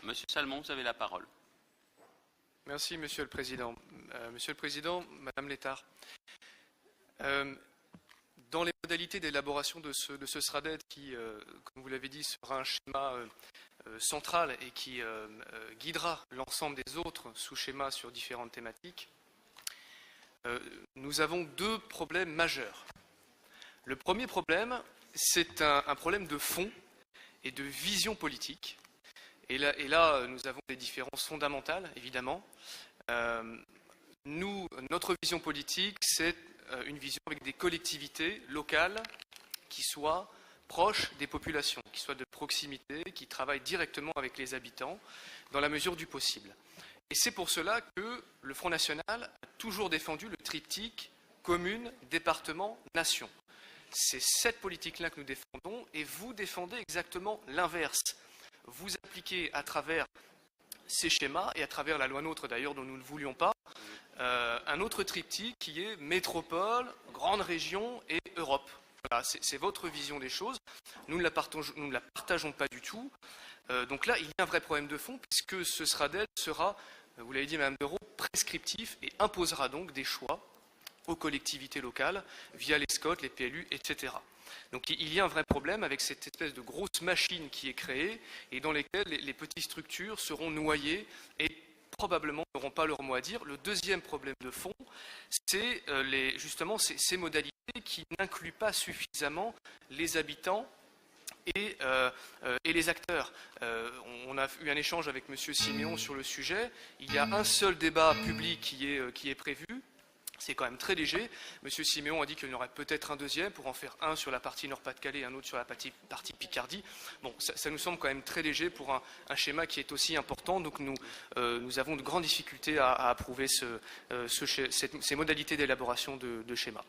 Monsieur Salmon, vous avez la parole. Merci, Monsieur le Président. Monsieur le Président, Madame Létard, dans les modalités d'élaboration de ce SRADET qui, comme vous l'avez dit, sera un schéma central et qui guidera l'ensemble des autres sous-schémas sur différentes thématiques, nous avons deux problèmes majeurs. Le premier problème, c'est un problème de fond et de vision politique. Et là, nous avons des différences fondamentales, évidemment. Notre vision politique, c'est une vision avec des collectivités locales qui soient proches des populations, qui soient de proximité, qui travaillent directement avec les habitants, dans la mesure du possible. Et c'est pour cela que le Front National a toujours défendu le triptyque commune, département, nation. C'est cette politique-là que nous défendons, et vous défendez exactement l'inverse. Vous appliquez à travers ces schémas, et à travers la loi NOTRe d'ailleurs, dont nous ne voulions pas, un autre triptyque qui est métropole, grande région et Europe. Voilà, c'est votre vision des choses. Nous ne la partageons pas du tout. Donc là, il y a un vrai problème de fond, puisque ce SRADET sera, vous l'avez dit Madame Dereau, prescriptif et imposera donc des choix aux collectivités locales via les SCOT, les PLU, etc. Donc il y a un vrai problème avec cette espèce de grosse machine qui est créée et dans lesquelles les petites structures seront noyées et probablement n'auront pas leur mot à dire. Le deuxième problème de fond, c'est justement ces modalités qui n'incluent pas suffisamment les habitants et les acteurs. On a eu un échange avec M. Siméon sur le sujet. Il y a un seul débat public qui est prévu. C'est quand même très léger. M. Siméon a dit qu'il y en aurait peut-être un deuxième pour en faire un sur la partie Nord-Pas-de-Calais et un autre sur la partie Picardie. Bon, ça nous semble quand même très léger pour un schéma qui est aussi important. Donc nous avons de grandes difficultés à approuver ces modalités d'élaboration de schéma.